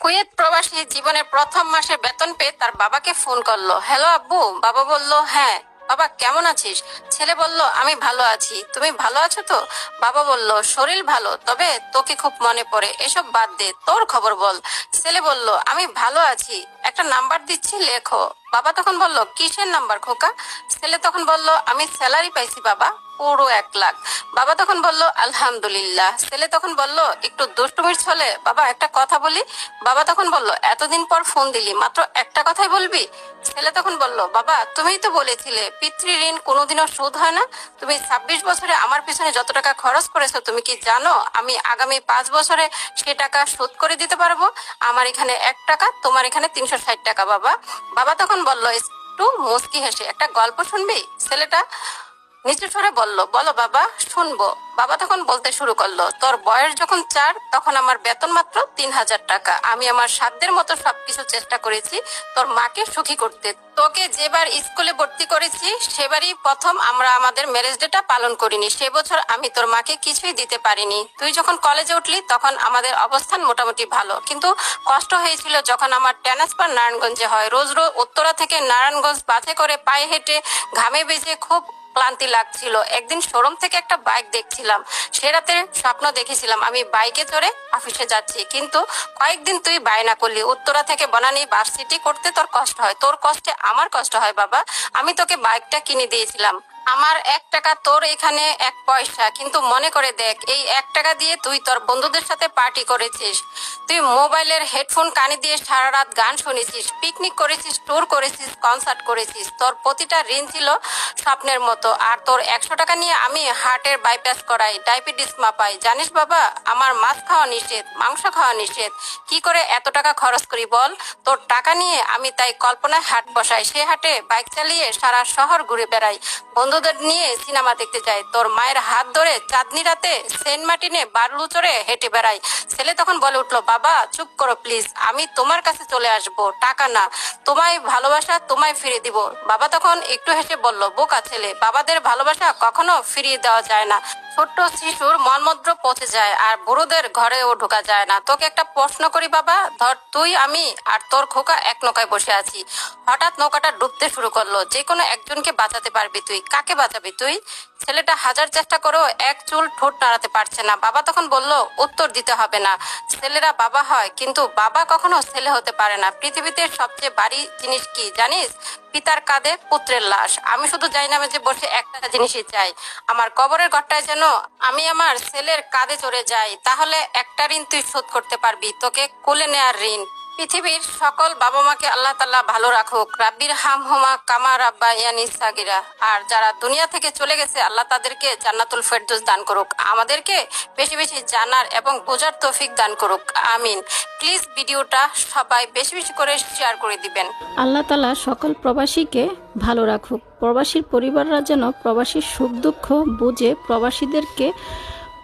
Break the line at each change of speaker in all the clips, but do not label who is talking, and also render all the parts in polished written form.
Kuwait প্রবাসী জীবনের প্রথম মাসে বেতন পেয়ে তার বাবাকে ফোন করলো। হ্যালো আব্বু। বাবা বলল হ্যাঁ। বাবা কেমন আছিস? ছেলে বলল আমি ভালো আছি, তুমি ভালো আছো তো? বাবা বলল শরীর ভালো, তবে তোকে খুব মনে পড়ে। এসব বাদ দে, তোর খবর বল। ছেলে বলল আমি ভালো আছি, একটা নাম্বার দিচ্ছি লেখো। বাবা তখন বলল কিসের নাম্বার খোকা? ছেলে তখন বলল আমি স্যালারি পাইছি বাবা, পুরো 1 লাখ। বাবা তখন বলল আলহামদুলিল্লাহ। ছেলে তখন বলল একটু দুষ্টুমির ছলে বাবা একটা কথা বলি। বাবা তখন বলল এতদিন পর ফোন দিলি, মাত্র একটা কথাই বলবি? ছেলে তখন বলল বাবা তুমিই তো বলেছিলে পিতৃ ঋণ কোনোদিনও শোধ হয় না। তুমি 26 বছরে আমার পিছনে যত টাকা খরচ করেছো তুমি কি জানো আমি আগামী 5 বছরে সে টাকা শোধ করে দিতে পারবো? আমার এখানে 1 টাকা, তোমার এখানে 360 টাকা বাবা। বাবা তখন বলল একটু মুচকি হেসে একটা গল্প শুনবি? ছেলেটা নিচু স্বরে বলল বলো বাবা, শুনবো। বাবা তখন বলতে শুরু করলো তোর বয়স যখন 4 তখন আমার বেতন মাত্র 3000 টাকা। আমি আমার সাধ্যের মতো সবকিছু চেষ্টা করেছি তোর মাকে সুখী করতে। তোকে যেবার স্কুলে ভর্তি করেছি সেবারই প্রথম আমরা আমাদের ম্যারেজ ডেটা পালন করিনি। সে বছর আমি তোর মাকে কিছুই দিতে পারিনি। তুই যখন কলেজে উঠলি তখন আমাদের অবস্থান মোটামুটি ভালো, কিন্তু কষ্ট হয়েছিল যখন আমার ট্রান্সফার নারায়ণগঞ্জে হয়। রোজ রোজ উত্তরা থেকে নারায়ণগঞ্জ বাসে করে পায়ে হেঁটে ঘামে বেজে খুব ক্লান্তি লাগছিল। একদিন শোরুম থেকে একটা বাইক দেখছিলাম, সে রাতে স্বপ্ন দেখেছিলাম আমি বাইকে চড়ে অফিসে যাচ্ছি। কিন্তু কয়েকদিন তুই বায়না করলি উত্তরা থেকে বনানী ভার্সিটি করতে তোর কষ্ট হয়, তোর কষ্টে আমার কষ্ট হয় বাবা। আমি তোকে বাইকটা কিনে দিয়েছিলাম, আমার 1 টাকা, তোর এখানে 1 পয়সা। কিন্তু মনে করে দেখ এই 1 টাকা দিয়ে তুই তোর বন্ধুদের সাথে পার্টি করেছিস, তুই মোবাইলের হেডফোন কানে দিয়ে সারা রাত গান শুনেছিস, পিকনিক করেছিস, ট্যুর করেছিস, কনসার্ট করেছিস। তোর প্রতিটা ঋণ ছিল স্বপ্নের মতো। আর তোর 100 টাকা নিয়ে আমি হার্টের বাইপাস করাই, ডায়াবেটিস মাপাই। জানিস বাবা আমার মাছ খাওয়া নিষেধ, মাংস খাওয়া নিষেধ। কি করে এত টাকা খরচ করি বল? তোর টাকা নিয়ে আমি তাই কল্পনায় হাট বসাই, সে হাটে বাইক চালিয়ে সারা শহর ঘুরে বেড়াই, বন্ধুদের নিয়ে সিনেমা দেখতে যাই, তোর মায়ের হাত ধরে চাঁদনি রাতে সেন্ট মার্টিনে বারলু চড়ে হেঁটে বেড়াই। ছেলে তখন বলে উঠলো বাবা চুপ করো প্লিজ, আমি তোমার কাছে চলে আসবো, টাকা না তোমায় ভালোবাসা তোমায় ফিরিয়ে দিব। বাবা তখন একটু হেসে বলল বোকা ছেলে, বাবাদের ভালোবাসা কখনো ফিরিয়ে দেওয়া যায় না। ছোট্ট শিশুর মনমন্ত্র পৌঁছে যায় আর বুড়োদের ঘরেও ঢোকা যায় না। তোকে একটা প্রশ্ন করি বাবা, ধর তুই আমি আর তোর খোকা এক নৌকায় বসে আছি, হঠাৎ নৌকাটা ডুবতে শুরু করলো, যে কোনো একজনকে বাঁচাতে পারবি তুই, কাকে বাঁচাবি তুই? ছেলেটা হাজার চেষ্টা করেও এক চুল ঠোঁট নাড়াতে পারছে না। বাবা তখন বলল উত্তর দিতে হবে না, ছেলেরা বাবা হয় কিন্তু বাবা কখনো ছেলে হতে পারে না। পৃথিবীতে সবচেয়ে ভারী জিনিস কি জানিস? পিতার কাঁধে পুত্রের লাশ। আমি শুধু যাই নামে যে বসে একটা জিনিসই চাই, আমার কবরের ঘরটায় যেন আমি আমার ছেলের কাঁধে চড়ে যাই, তাহলে একটা ঋণ তুই শোধ করতে পারবি, তোকে কোলে নেয়ার ঋণ। পৃথিবীর সকল বাবা মাকে আল্লাহ তাআলা ভালো রাখুক, রাব্বির হামহুমা কামা রাব্বায়ানি সাগীরা। আর যারা দুনিয়া থেকে চলে গেছে আল্লাহ তাদেরকে জান্নাতুল ফেরদৌস দান করুক, আমাদেরকে বেশি বেশি জানার এবং বোঝার তৌফিক দান করুক, আমিন। প্লিজ ভিডিওটা সবাই বেশি বেশি করে শেয়ার করে দিবেন।
আল্লাহ তাআলা সকল প্রবাসীকে ভালো রাখুক, প্রবাসীর পরিবাররা যেন প্রবাসীর সুখ দুঃখ বুঝে প্রবাসীদেরকে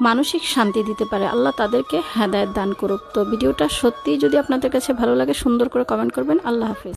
মানসিক শান্তি দিতে পারে, আল্লাহ তাদেরকে হেদায়েত দান করুক। তো ভিডিওটা সত্যি যদি আপনাদের কাছে ভালো লাগে সুন্দর করে কমেন্ট করবেন। আল্লাহ হাফেজ।